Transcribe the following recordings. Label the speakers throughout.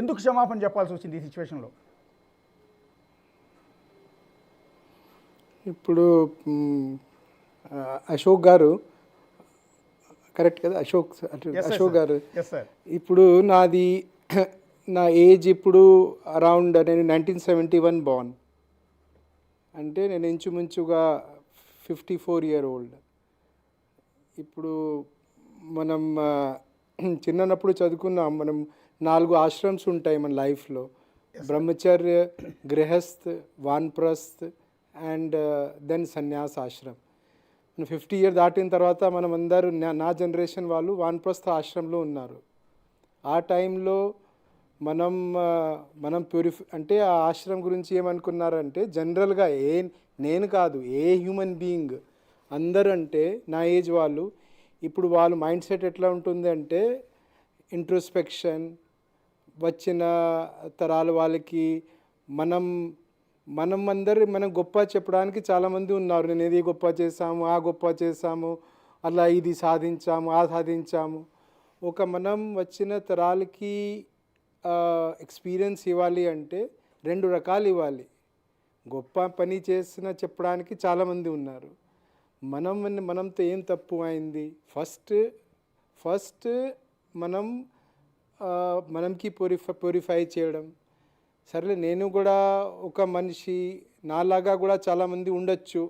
Speaker 1: ఎందుకు క్షమాపణ చెప్పాల్సి వచ్చింది ఈ సిచ్యువేషన్లో?
Speaker 2: ఇప్పుడు అశోక్ గారు కరెక్ట్ కదా, అశోక్ గారు ఇప్పుడు నాది నా ఏజ్ ఇప్పుడు అరౌండ్ నేను 1971 బార్న్, అంటే నేను ఇంచుమించుగా 54 year old. ఇప్పుడు మనం చిన్నప్పుడు చదువుకున్నాం, మనం 4 ఆశ్రమ్స్ ఉంటాయి మన లైఫ్లో, Brahmacharya, Grihasth, Vanaprasth and then Sannyas Ashram. 50 years దాటిన తర్వాత మనం అందరూ నా జనరేషన్ వాళ్ళు వానప్రస్థ ఆశ్రమంలో ఉన్నారు. ఆ టైంలో మనం అంటే ఆ ఆశ్రమం గురించి ఏమనుకున్నారంటే జనరల్గా నేను కాదు, ఏ హ్యూమన్ బీయింగ్ అందరూ అంటే నా ఏజ్ వాళ్ళు, ఇప్పుడు వాళ్ళ మైండ్ సెట్ ఎట్లా ఉంటుంది అంటే ఇంట్రోస్పెక్షన్, వచ్చిన తరాల వాళ్ళకి మనం గొప్ప చెప్పడానికి చాలామంది ఉన్నారు. నేను ఇది గొప్ప చేశాము, ఆ గొప్ప చేశాము, అలా ఇది సాధించాము, ఆ సాధించాము. మనం వచ్చిన తరాలకి ఎక్స్పీరియన్స్ ఇవ్వాలి అంటే 2 రకాలు ఇవ్వాలి. గొప్ప పని చేసిన చెప్పడానికి చాలామంది ఉన్నారు. మనంతో ఏం తప్పు అయింది, ఫస్ట్ మనంకి ప్యూరిఫై చేయడం. సరేలే, నేను కూడా ఒక మనిషి, నాలాగా కూడా చాలామంది ఉండొచ్చు.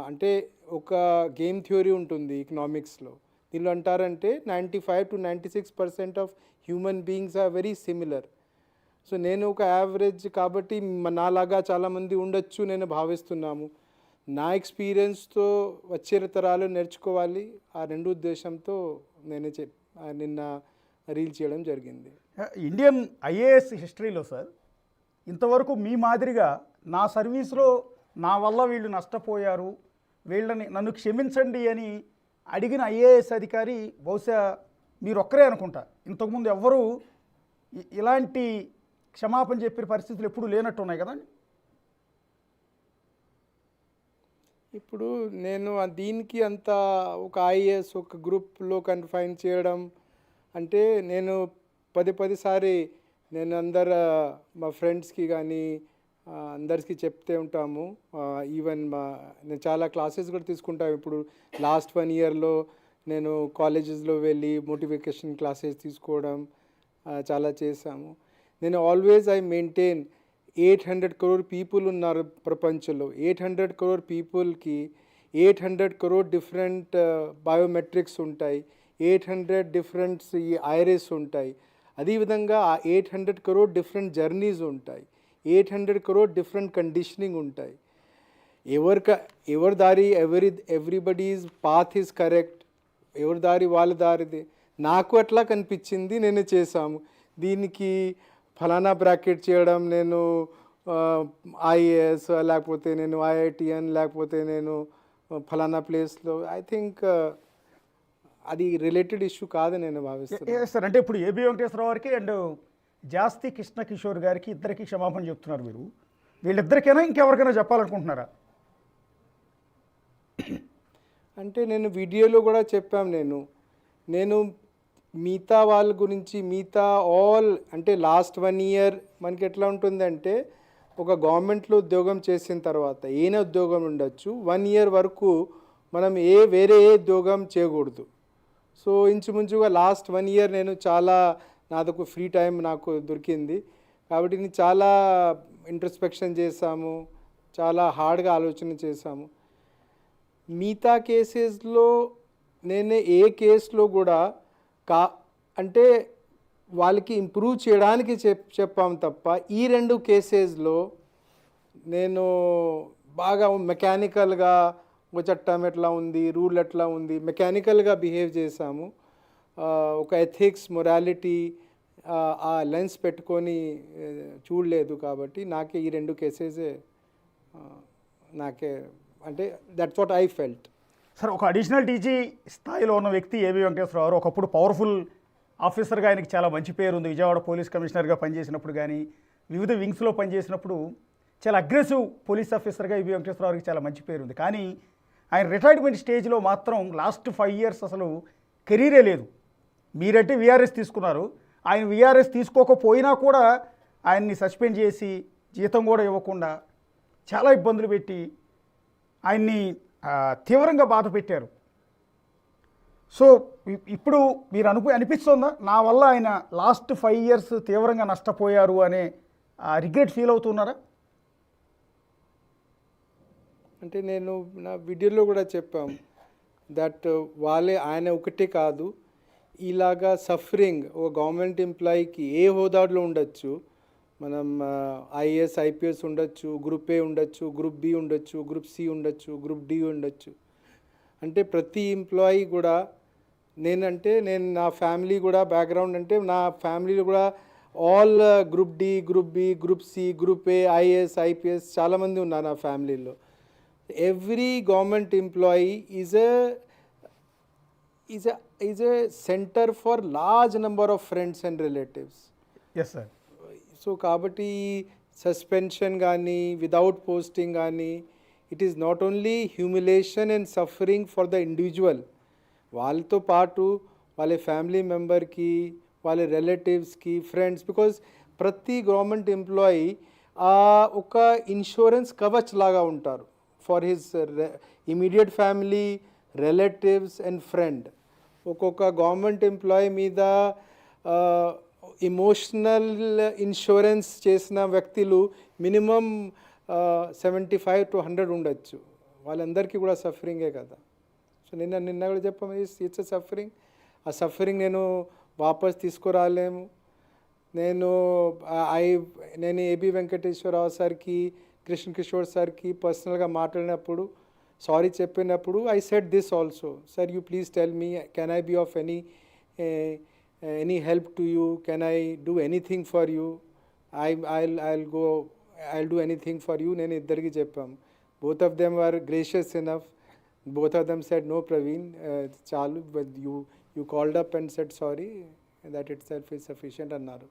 Speaker 2: అంటే ఒక గేమ్ థియరీ ఉంటుంది ఎకనామిక్స్లో, దీనిలో అంటారంటే 95 to 96% of human beings are very similar. So నేను ఒక యావరేజ్ కాబట్టి నాలాగా చాలామంది ఉండొచ్చు నేను భావిస్తున్నాము. నా ఎక్స్పీరియన్స్తో వచ్చే తరాలు నేర్చుకోవాలి, ఆ 2 ఉద్దేశంతో నేను నిన్న రీల్ చేయడం జరిగింది.
Speaker 1: ఇండియన్ ఐఏఎస్ హిస్టరీలో సార్, ఇంతవరకు మీ మాదిరిగా నా సర్వీస్లో నా వల్ల వీళ్ళు నష్టపోయారు, నన్ను క్షమించండి అని అడిగిన ఐఏఎస్ అధికారి బహుశా మీరు ఒక్కరే అనుకుంటా. ఇంతకుముందు ఎవ్వరూ ఇలాంటి క్షమాపణ చెప్పే పరిస్థితులు ఎప్పుడూ లేనట్టు ఉన్నాయి కదండి.
Speaker 2: ఇప్పుడు నేను దీనికి అంత ఒక ఐఏఎస్ ఒక గ్రూప్లో కన్ఫైన్ చేయడం అంటే, నేను పది సారి నేను మా ఫ్రెండ్స్కి కానీ అందరికీ చెప్తే ఉంటాము. ఈవెన్ నేను చాలా క్లాసెస్ కూడా తీసుకుంటాను. ఇప్పుడు లాస్ట్ 1 yearలో నేను కాలేజెస్లో వెళ్ళి మోటివేషన్ క్లాసెస్ తీసుకోవడం చాలా చేశాము. నేను always I maintain 800 crore people ఉన్నారు ప్రపంచంలో. 800 crore పీపుల్కి 800 crore డిఫరెంట్ బయోమెట్రిక్స్ ఉంటాయి, 800 డిఫరెంట్ ఐరిస్ ఉంటాయి. అదేవిధంగా ఆ 800 crore డిఫరెంట్ జర్నీస్ ఉంటాయి, 800 crore డిఫరెంట్ కండిషనింగ్ ఉంటాయి. ఎవరి దారి ఎవ్రీబడీస్ పాత్ ఈజ్ కరెక్ట్, ఎవరి దారి వాళ్ళ దారిది. నాకు అట్లా కనిపించింది, నేను చేశాము. దీనికి ఫలానా బ్రాకెట్ చేయడం, నేను ఐఏఎస్ లేకపోతే నేను ఐఐటిఎన్ లేకపోతే నేను ఫలానా ప్లేస్లో, ఐ థింక్ అది రిలేటెడ్ ఇష్యూ కాదు నేను భావిస్తాను
Speaker 1: సార్. అంటే ఇప్పుడు ఏబి వెంకటేశ్వరరావు గారికి అండ్ జాస్తి కృష్ణ కిషోర్ గారికి ఇద్దరికి క్షమాపణ చెప్తున్నారు మీరు. వీళ్ళిద్దరికైనా ఇంకెవరికైనా చెప్పాలనుకుంటున్నారా?
Speaker 2: అంటే నేను వీడియోలో కూడా చెప్పాను, నేను మిగతా వాళ్ళ గురించి ఆల్ అంటే లాస్ట్ 1 year మనకి ఎట్లా ఉంటుందంటే, ఒక గవర్నమెంట్లో ఉద్యోగం చేసిన తర్వాత ఏనే ఉద్యోగం ఉండొచ్చు, 1 year వరకు మనం వేరే ఉద్యోగం చేయకూడదు. సో ఇంచుమించుగా లాస్ట్ 1 year నేను చాలా నాదొక ఫ్రీ టైం నాకు దొరికింది కాబట్టి నేను చాలా ఇంట్రోస్పెక్షన్ చేశాము, చాలా హార్డ్గా ఆలోచన చేశాము. మిగతా కేసెస్లో నేను ఏ కేసులో కూడా అంటే వాళ్ళకి ఇంప్రూవ్ చేయడానికి చెప్పాము తప్ప, ఈ 2 కేసెస్లో నేను బాగా మెకానికల్గా చట్టం ఎట్లా ఉంది, రూల్ ఎట్లా ఉంది, మెకానికల్గా బిహేవ్ చేశాము. ఒక ఎథిక్స్, మొరాలిటీ ఆ లెన్స్ పెట్టుకొని చూడలేదు. కాబట్టి నాకే ఈ 2 కేసెసే నాకే అంటే that's what I felt.
Speaker 1: Sir, ఒక అడిషనల్ డీజీ స్థాయిలో ఉన్న వ్యక్తి ఏబి వెంకటేశ్వరరావు ఒకప్పుడు పవర్ఫుల్ ఆఫీసర్గా ఆయనకి చాలా మంచి పేరు ఉంది. విజయవాడ పోలీస్ కమిషనర్గా పనిచేసినప్పుడు కానీ వివిధ వింగ్స్లో పనిచేసినప్పుడు చాలా అగ్రెసివ్ పోలీస్ ఆఫీసర్గా ఏబి వెంకటేశ్వరరావుకి చాలా మంచి పేరు ఉంది. కానీ ఆయన రిటైర్మెంట్ స్టేజ్లో మాత్రం లాస్ట్ 5 years అసలు కెరీరే లేదు. మీరంటే వీఆర్ఎస్ తీసుకున్నారు, ఆయన విఆర్ఎస్ తీసుకోకపోయినా కూడా ఆయన్ని సస్పెండ్ చేసి జీతం కూడా ఇవ్వకుండా చాలా ఇబ్బందులు పెట్టి ఆయన్ని తీవ్రంగా బాధ పెట్టారు. సో ఇప్పుడు మీరు అనిపిస్తుందా నా వల్ల ఆయన లాస్ట్ 5 years తీవ్రంగా నష్టపోయారు అనే రిగ్రెట్ ఫీల్ అవుతున్నారా?
Speaker 2: అంటే నేను నా వీడియోలో కూడా చెప్పాం దట్ ఆయన ఒకటే కాదు, ఇలాగా సఫరింగ్ ఒక గవర్నమెంట్ ఎంప్లాయీకి ఏ హోదాలో ఉండొచ్చు, మనం ఐఏఎస్ ఐపీఎస్ ఉండొచ్చు, గ్రూప్ ఏ ఉండొచ్చు, గ్రూప్ బి ఉండొచ్చు, గ్రూప్ సి ఉండొచ్చు, గ్రూప్ డి ఉండొచ్చు. అంటే ప్రతి ఎంప్లాయీ కూడా నేను నా ఫ్యామిలీ కూడా బ్యాక్గ్రౌండ్ అంటే నా ఫ్యామిలీలో కూడా all group D, group B, group C, group A, IAS IPS చాలామంది ఉన్నారు నా ఫ్యామిలీలో. Every government employee is a center for large number of friends and relatives.
Speaker 1: Yes sir.
Speaker 2: So కాబట్టి సస్పెన్షన్ కానీ విదౌట్ పోస్టింగ్ కానీ it is not only humiliation and suffering for the individual, వాళ్ళతో పాటు వాళ్ళ ఫ్యామిలీ మెంబర్కి, వాళ్ళ రిలేటివ్స్కి, ఫ్రెండ్స్. బికాజ్ ప్రతి government employee ఒక ఇన్సూరెన్స్ కవచ్ లాగా ఉంటారు for his immediate family, relatives and friend. ఒక్కొక్క గవర్నమెంట్ ఎంప్లాయీ మీద ఇమోషనల్ ఇన్సూరెన్స్ చేసిన వ్యక్తులు మినిమం 75 to 100 ఉండొచ్చు. వాళ్ళందరికీ కూడా సఫరింగే కదా. సో నిన్న కూడా చెప్పాము, ఇట్స్ అ సఫరింగ్. ఆ సఫరింగ్ నేను వాపస్ తీసుకురాలేము. నేను ఏబి వెంకటేశ్వరరావు సార్కి, కృష్ణ కిషోర్ సార్కి పర్సనల్గా మాట్లాడినప్పుడు, సారీ చెప్పినప్పుడు I said this also, sir you please tell me, can I be of any help to you, can I do anything for you, I'll do anything for you. నేను ఇద్దరికి చెప్పాము. Both of them are gracious enough. Both of them said no Praveen, చాలు, but you called up and said sorry, that itself is sufficient అన్నారు.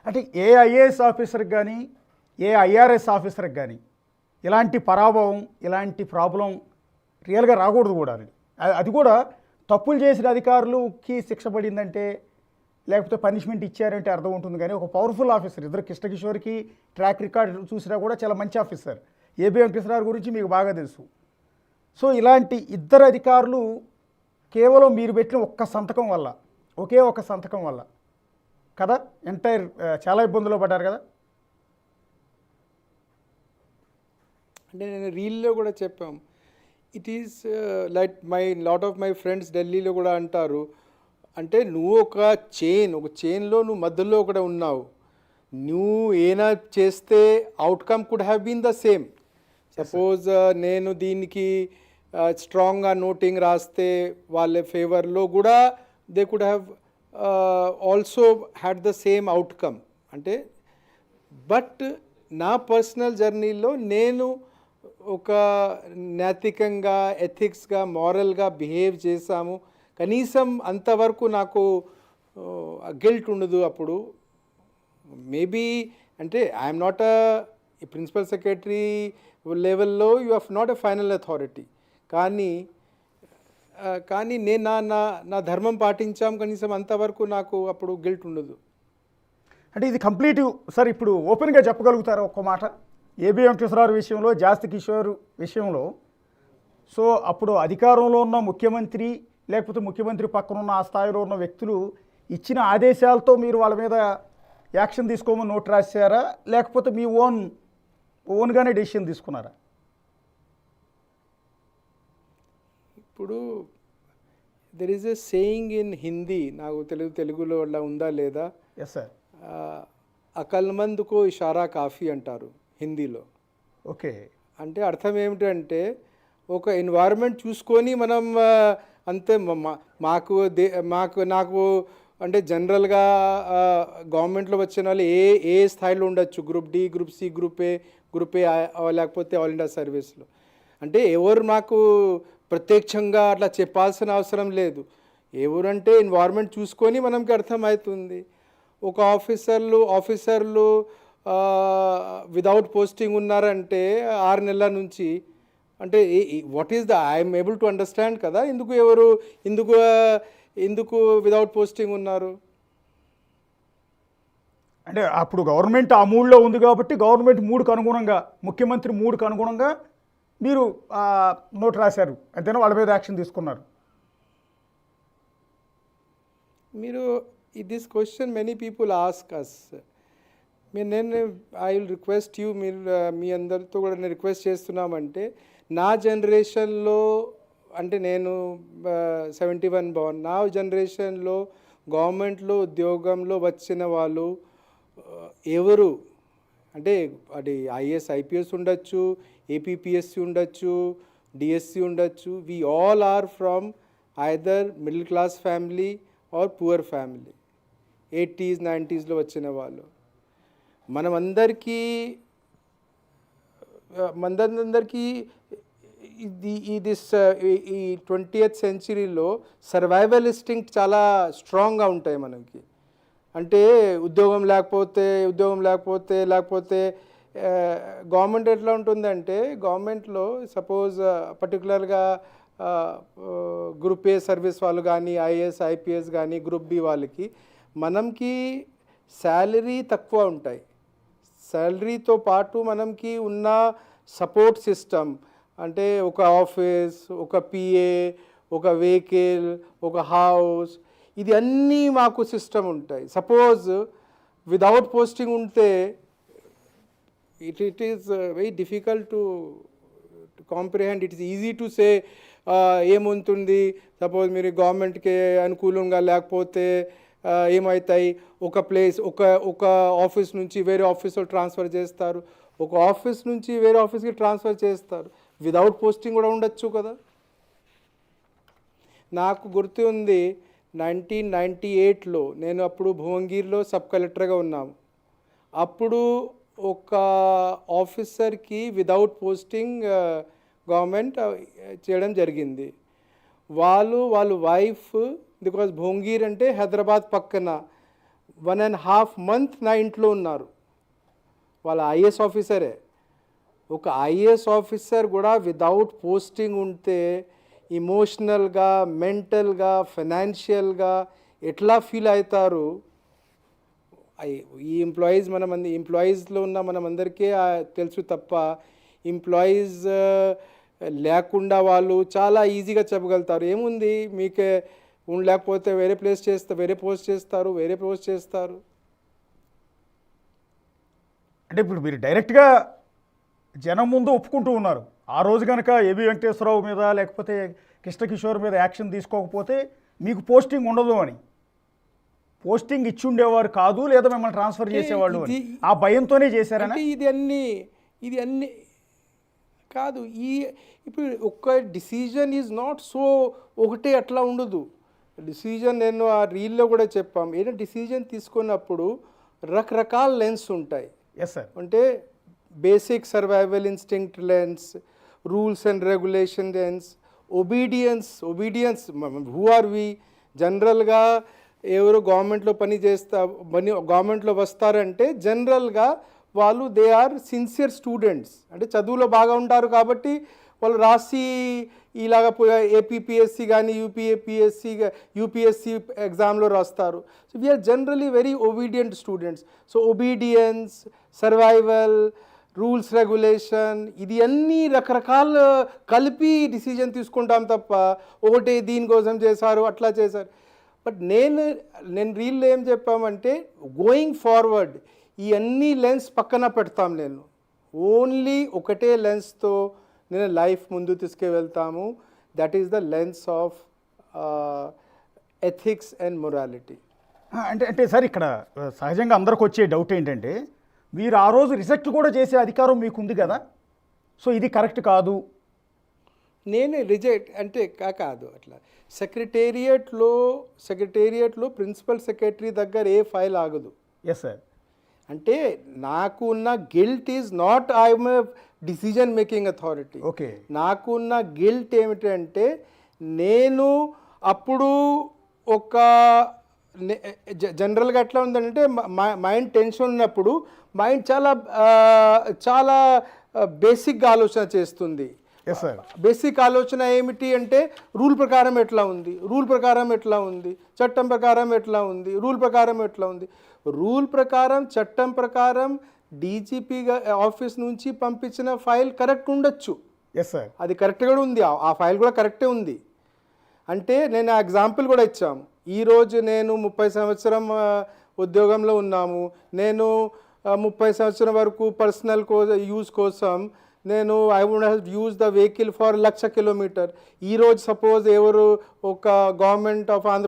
Speaker 1: అంటే ఏ IAS ఆఫీసర్కి కానీ ఏ IRS ఆఫీసర్కి కానీ ఇలాంటి పరాభవం, ఇలాంటి ప్రాబ్లం రియల్గా రాకూడదు కూడా. అది కూడా తప్పులు చేసిన అధికారులకి శిక్ష పడిందంటే, లేకపోతే పనిష్మెంట్ ఇచ్చారంటే అర్థం ఉంటుంది. కానీ ఒక పవర్ఫుల్ ఆఫీసర్, ఇద్దరు కృష్ణకిషోర్కి ట్రాక్ రికార్డ్ చూసినా కూడా చాలా మంచి ఆఫీసర్. ఏబి వెంకటేశ్వరరావు గురించి మీకు బాగా తెలుసు. సో ఇలాంటి ఇద్దరు అధికారులు కేవలం మీరు పెట్టిన ఒక్క సంతకం వల్ల, ఒకే ఒక సంతకం వల్ల కదా ఎంటైర్ చాలా ఇబ్బందుల్లో పడ్డారు కదా.
Speaker 2: అంటే నేను రీల్లో కూడా చెప్పాం, it is like lot of my friends ఢిల్లీలో కూడా అంటారు, అంటే నువ్వు ఒక చైన్లో నువ్వు మధ్యలో కూడా ఉన్నావు, నువ్వు ఏనా చేస్తే outcome could have been the same. Suppose నేను దీనికి స్ట్రాంగ్గా నోటింగ్ రాస్తే వాళ్ళ ఫేవర్లో కూడా they could have also had the same outcome. అంటే బట్ నా పర్సనల్ జర్నీలో నేను ఒక నైతికంగా, ఎథిక్స్గా, మారల్గా బిహేవ్ చేశాము. కనీసం అంతవరకు నాకు గిల్ట్ ఉండదు. అప్పుడు మేబీ అంటే I'm not a principal secretary లెవెల్లో, you are not a final authority. కానీ నేను నా ధర్మం పాటించాం, కనీసం అంతవరకు నాకు అప్పుడు గిల్ట్ ఉండదు.
Speaker 1: అంటే ఇది కంప్లీట్ సార్. ఇప్పుడు ఓపెన్గా చెప్పగలుగుతారా ఒక్క మాట, ఏబి వెంకటేశ్వరరావు విషయంలో, జాస్తి కిషోర్ విషయంలో? సో అప్పుడు అధికారంలో ఉన్న ముఖ్యమంత్రి, లేకపోతే ముఖ్యమంత్రి పక్కన ఉన్న ఆ స్థాయిలో ఉన్న వ్యక్తులు ఇచ్చిన ఆదేశాలతో మీరు వాళ్ళ మీద యాక్షన్ తీసుకోమని నోట్ రాశారా, లేకపోతే మీ ఓన్గానే డెసిషన్ తీసుకున్నారా?
Speaker 2: ఇప్పుడు there is a saying in Hindi, నాకు తెలుగులో అలా ఉందా లేదా.
Speaker 1: Yes sir.
Speaker 2: అకల్మందుకు ఇషారా కాఫీ అంటారు హిందీలో.
Speaker 1: ఓకే.
Speaker 2: అంటే అర్థం ఏమిటంటే ఒక ఎన్వైరన్మెంట్ చూసుకొని మనం అంతే నాకు అంటే జనరల్గా గవర్నమెంట్లో వచ్చిన వాళ్ళు ఏ స్థాయిలో ఉండొచ్చు, group D, group C, group A లేకపోతే ఆల్ ఇండియా సర్వీస్లో. అంటే ఎవరు నాకు ప్రత్యక్షంగా అట్లా చెప్పాల్సిన అవసరం లేదు. ఎవరంటే ఎన్వైరన్మెంట్ చూసుకొని మనకి అర్థమవుతుంది. ఒక ఆఫీసర్లు విదౌట్ పోస్టింగ్ ఉన్నారంటే 6 నెలల నుంచి, అంటే what is I'm able to understand కదా, ఎందుకు విదౌట్ పోస్టింగ్ ఉన్నారు.
Speaker 1: అంటే అప్పుడు గవర్నమెంట్ ఆ మూడులో ఉంది కాబట్టి గవర్నమెంట్ మూడుకు అనుగుణంగా, ముఖ్యమంత్రి మూడుకు అనుగుణంగా మీరు నోట్ రాశారు, అంతేనా? వాళ్ళ మీద యాక్షన్ తీసుకున్నారు.
Speaker 2: మీరు this question many people ask us. నేను ఐ విల్ రిక్వెస్ట్ యూ, మీరు మీ అందరితో కూడా నేను రిక్వెస్ట్ చేస్తున్నామంటే, నా జనరేషన్లో అంటే నేను 71 బాన్, నా జనరేషన్లో గవర్నమెంట్లో ఉద్యోగంలో వచ్చిన వాళ్ళు ఎవరు అంటే అది ఐఏఎస్ ఐపీఎస్ ఉండొచ్చు, ఏపీపీఎస్సీ ఉండొచ్చు, డిఎస్సి ఉండొచ్చు. We all are from either middle class family or poor family. 80s 90sలో వచ్చిన వాళ్ళు. మనమందరికీ ఈ 20th సెంచరీలో సర్వైవల్ ఇన్స్టింక్ట్ చాలా స్ట్రాంగ్గా ఉంటాయి మనకి. అంటే ఉద్యోగం లేకపోతే గవర్నమెంట్ ఎట్లా ఉంటుందంటే, గవర్నమెంట్లో సపోజ్ పర్టికులర్గా గ్రూప్ ఏ సర్వీస్ వాళ్ళు కానీ, ఐఏఎస్ ఐపీఎస్ కానీ, గ్రూప్ బి వాళ్ళకి మనకి శాలరీ తక్కువ ఉంటాయి. శాలరీతో పాటు మనకి ఉన్న సపోర్ట్ సిస్టమ్ అంటే ఒక ఆఫీస్, ఒక పిఏ, ఒక వెహికల్, ఒక హౌస్, ఇది అన్నీ మాకు సిస్టమ్ ఉంటాయి. సపోజ్ విదౌట్ పోస్టింగ్ ఉంటే it is very difficult to comprehend. It is easy to say ఏముంటుంది, సపోజ్ మీరు గవర్నమెంట్కి అనుకూలంగా లేకపోతే ఏమవుతాయి, ఒక ప్లేస్ ఒక ఆఫీస్ నుంచి వేరే ఆఫీస్లో ట్రాన్స్ఫర్ చేస్తారు, ఒక ఆఫీస్ నుంచి వేరే ఆఫీస్కి ట్రాన్స్ఫర్ చేస్తారు. విదౌట్ పోస్టింగ్ కూడా ఉండొచ్చు కదా. నాకు గుర్తు ఉంది 1998లో నేను అప్పుడు భువనగిరిలో సబ్ కలెక్టర్గా ఉన్నాము. అప్పుడు ఒక ఆఫీసర్కి విదౌట్ పోస్టింగ్ గవర్నమెంట్ చేయడం జరిగింది. వాళ్ళ వైఫ్, బికాజ్ భువనగిరి అంటే హైదరాబాద్ పక్కన, 1.5 month నా ఇంట్లో ఉన్నారు. వాళ్ళ ఐఏఎస్ ఆఫీసరే. ఒక ఐఏఎస్ ఆఫీసర్ కూడా విదౌట్ పోస్టింగ్ ఉంటే ఇమోషనల్గా, మెంటల్గా, ఫైనాన్షియల్గా ఎట్లా ఫీల్ అవుతారు. ఈ ఎంప్లాయీస్ ఎంప్లాయీస్లో ఉన్న మనమందరికీ తెలుసు తప్ప, ఎంప్లాయీస్ లేకుండా వాళ్ళు చాలా ఈజీగా చెప్పగలుగుతారు, ఏముంది మీకే లేకపోతే వేరే పోస్ట్ చేస్తారు.
Speaker 1: అంటే ఇప్పుడు మీరు డైరెక్ట్గా జనం ముందు ఒప్పుకుంటూ ఉన్నారు, ఆ రోజు కనుక ఏబి వెంకటేశ్వరరావు మీద లేకపోతే కృష్ణకిషోర్ మీద యాక్షన్ తీసుకోకపోతే మీకు పోస్టింగ్ ఉండదు అని. పోస్టింగ్ ఇచ్చి ఉండేవారు కాదు, లేదా మిమ్మల్ని ట్రాన్స్ఫర్ చేసేవాళ్ళు అని. ఆ భయంతోనే చేశారని.
Speaker 2: ఇది అన్ని కాదు. ఇప్పుడు ఒక్క డిసిజన్ ఈజ్ నాట్ సో ఒకటే అట్లా ఉండదు. డిసిజన్ నేను ఆ రీల్లో కూడా చెప్పాం, ఏదైనా డిసిజన్ తీసుకున్నప్పుడు రకరకాల లెన్స్ ఉంటాయి.
Speaker 1: Yes sir.
Speaker 2: అంటే basic survival instinct lens, rules and regulation lens, obedience. Who are we? జనరల్గా ఎవరు గవర్నమెంట్లో వస్తారంటే జనరల్గా వాళ్ళు దే ఆర్ సిన్సియర్ స్టూడెంట్స్. అంటే చదువులో బాగా ఉంటారు కాబట్టి వాళ్ళు రాసి ఇలాగ ఏపీపీఎస్సీ కానీ యూపీఎస్సీ ఎగ్జామ్లో రాస్తారు. So we are generally very obedient students. So obedience, survival, rules regulation, ఇది అన్నీ రకరకాల కలిపి డిసిజన్ తీసుకుంటాం తప్ప ఒకటే దీనికోసం చేశారు అట్లా చేశారు. బట్ నేను రీల్లో ఏం చెప్పామంటే, గోయింగ్ ఫార్వర్డ్ ఈ అన్ని లెన్స్ పక్కన పెడతాం. నేను ఓన్లీ ఒకటే లెన్స్తో నేను లైఫ్ ముందు తీసుకువెళ్తాము. That is the lens of ethics and morality.
Speaker 1: అంటే సార్, ఇక్కడ సహజంగా అందరికి వచ్చే డౌట్ ఏంటంటే, మీరు ఆ రోజు రిజెక్ట్ కూడా చేసే అధికారం మీకు ఉంది కదా, సో ఇది కరెక్ట్ కాదు.
Speaker 2: నేను రిజెక్ట్ అంటే కాదు. అట్లా సెక్రటేరియట్లో ప్రిన్సిపల్ సెక్రటరీ దగ్గర ఏ ఫైల్ ఆగదు.
Speaker 1: Yes sir.
Speaker 2: అంటే నాకు ఉన్న guilt is not I'm a decision making authority.
Speaker 1: Okay.
Speaker 2: నాకు ఉన్న గిల్ట్ ఏమిటంటే, నేను అప్పుడు ఒక జనరల్గా ఎట్లా ఉందంటే, మైండ్ టెన్షన్ ఉన్నప్పుడు మైండ్ చాలా బేసిక్గా ఆలోచన చేస్తుంది.
Speaker 1: Yes sir.
Speaker 2: బేసిక్ ఆలోచన ఏమిటి అంటే రూల్ ప్రకారం ఎట్లా ఉంది, రూల్ ప్రకారం ఎట్లా ఉంది, చట్టం ప్రకారం ఎట్లా ఉంది, రూల్ ప్రకారం ఎట్లా ఉంది. రూల్ ప్రకారం చట్టం ప్రకారం డీజీపీ ఆఫీస్ నుంచి పంపించిన ఫైల్ కరెక్ట్ ఉండొచ్చు,
Speaker 1: ఎస్ సార్.
Speaker 2: అది కరెక్ట్గా ఉంది, ఆ ఫైల్ కూడా కరెక్టే ఉంది. అంటే నేను ఆ ఎగ్జాంపుల్ కూడా ఇచ్చాము. ఈరోజు నేను 30 సంవత్సరం ఉద్యోగంలో ఉన్నాము, నేను 30 సంవత్సరం వరకు పర్సనల్ యూజ్ కోసం నేను I would have use the vehicle for 1,00,000 kilometre. ఈరోజు సపోజ్ ఎవరు ఒక గవర్నమెంట్ ఆఫ్ ఆంధ్ర